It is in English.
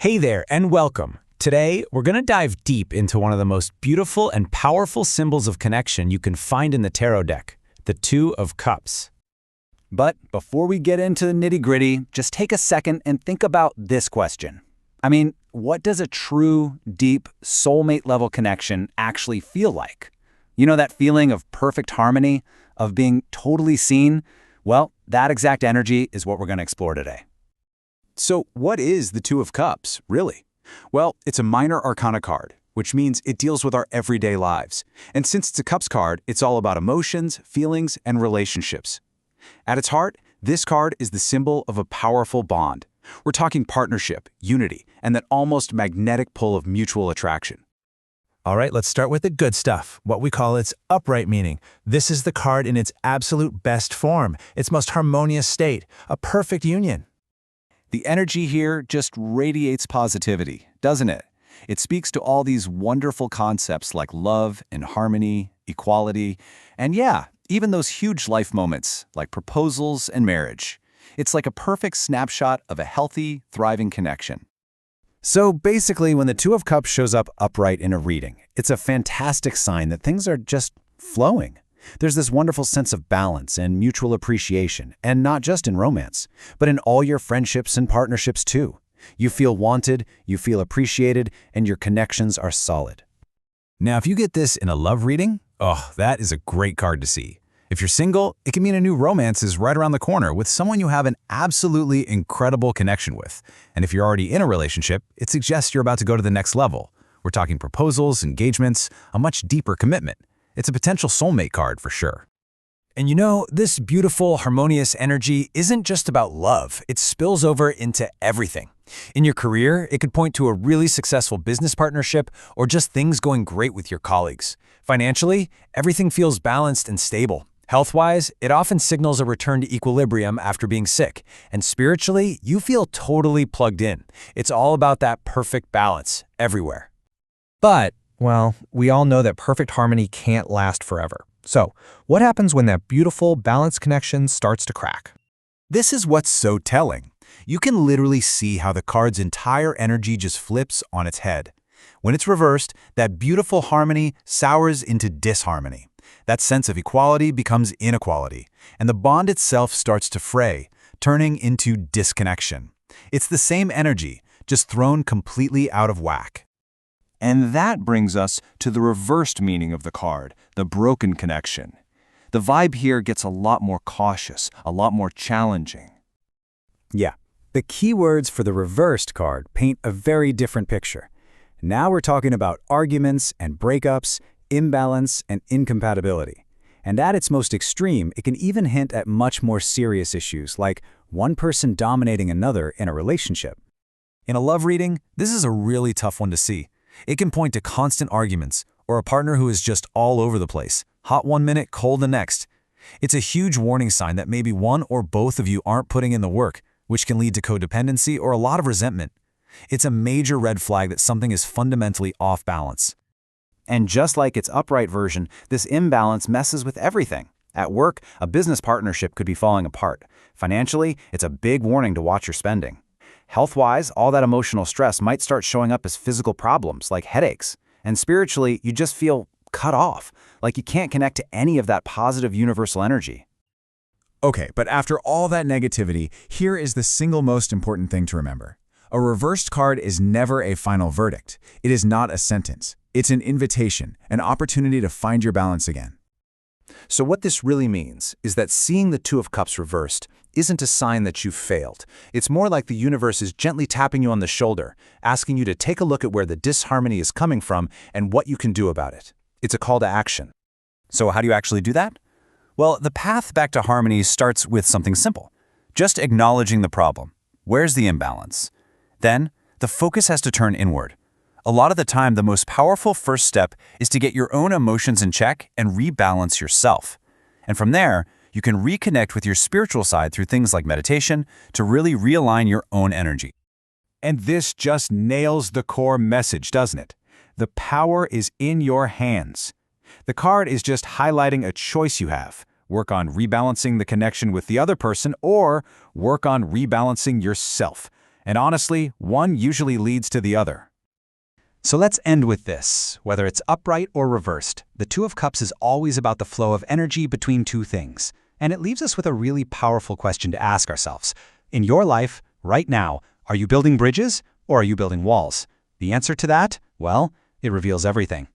Hey there, and welcome. Today, we're going to dive deep into one of the most beautiful and powerful symbols of connection you can find in the tarot deck, the Two of Cups. But before we get into the nitty-gritty, just take a second and think about this question. What does a true, deep, soulmate-level connection actually feel like? You know that feeling of perfect harmony, of being totally seen? Well, that exact energy is what we're going to explore today. So what is the Two of Cups, really? Well, it's a minor arcana card, which means it deals with our everyday lives. And since it's a Cups card, it's all about emotions, feelings, and relationships. At its heart, this card is the symbol of a powerful bond. We're talking partnership, unity, and that almost magnetic pull of mutual attraction. All right, let's start with the good stuff, what we call its upright meaning. This is the card in its absolute best form, its most harmonious state, a perfect union. The energy here just radiates positivity, doesn't it? It speaks to all these wonderful concepts like love and harmony, equality, and even those huge life moments like proposals and marriage. It's like a perfect snapshot of a healthy, thriving connection. So basically, when the Two of Cups shows up upright in a reading, it's a fantastic sign that things are just flowing. There's this wonderful sense of balance and mutual appreciation, and not just in romance, but in all your friendships and partnerships too. You feel wanted, you feel appreciated, and your connections are solid. Now, if you get this in a love reading, that is a great card to see. If you're single, it can mean a new romance is right around the corner with someone you have an absolutely incredible connection with. And if you're already in a relationship, it suggests you're about to go to the next level. We're talking proposals, engagements, a much deeper commitment. It's a potential soulmate card for sure. And you know, this beautiful, harmonious energy isn't just about love. It spills over into everything. In your career, it could point to a really successful business partnership or just things going great with your colleagues. Financially, everything feels balanced and stable. Health-wise, it often signals a return to equilibrium after being sick. And spiritually, you feel totally plugged in. It's all about that perfect balance everywhere. But, well, we all know that perfect harmony can't last forever. So, what happens when that beautiful, balanced connection starts to crack? This is what's so telling. You can literally see how the card's entire energy just flips on its head. When it's reversed, that beautiful harmony sours into disharmony. That sense of equality becomes inequality, and the bond itself starts to fray, turning into disconnection. It's the same energy, just thrown completely out of whack. And that brings us to the reversed meaning of the card, the broken connection. The vibe here gets a lot more cautious, a lot more challenging. Yeah, the keywords for the reversed card paint a very different picture. Now we're talking about arguments and breakups, imbalance and incompatibility. And at its most extreme, it can even hint at much more serious issues like one person dominating another in a relationship. In a love reading, this is a really tough one to see. It can point to constant arguments or a partner who is just all over the place, hot one minute, cold the next. It's a huge warning sign that maybe one or both of you aren't putting in the work, which can lead to codependency or a lot of resentment. It's a major red flag that something is fundamentally off balance. And just like its upright version, this imbalance messes with everything. At work, a business partnership could be falling apart. Financially, it's a big warning to watch your spending. Health-wise, all that emotional stress might start showing up as physical problems like headaches. And spiritually, you just feel cut off, like you can't connect to any of that positive universal energy. Okay, but after all that negativity, here is the single most important thing to remember. A reversed card is never a final verdict. It is not a sentence. It's an invitation, an opportunity to find your balance again. So what this really means is that seeing the Two of Cups reversed isn't a sign that you've failed. It's more like the universe is gently tapping you on the shoulder, asking you to take a look at where the disharmony is coming from and what you can do about it. It's a call to action. So how do you actually do that? Well, the path back to harmony starts with something simple. Just acknowledging the problem. Where's the imbalance? Then, the focus has to turn inward. A lot of the time, the most powerful first step is to get your own emotions in check and rebalance yourself. And from there, you can reconnect with your spiritual side through things like meditation to really realign your own energy. And this just nails the core message, doesn't it? The power is in your hands. The card is just highlighting a choice you have. Work on rebalancing the connection with the other person or work on rebalancing yourself. And honestly, one usually leads to the other. So let's end with this. Whether it's upright or reversed, the Two of Cups is always about the flow of energy between two things. And it leaves us with a really powerful question to ask ourselves. In your life, right now, are you building bridges or are you building walls? The answer to that? Well, it reveals everything.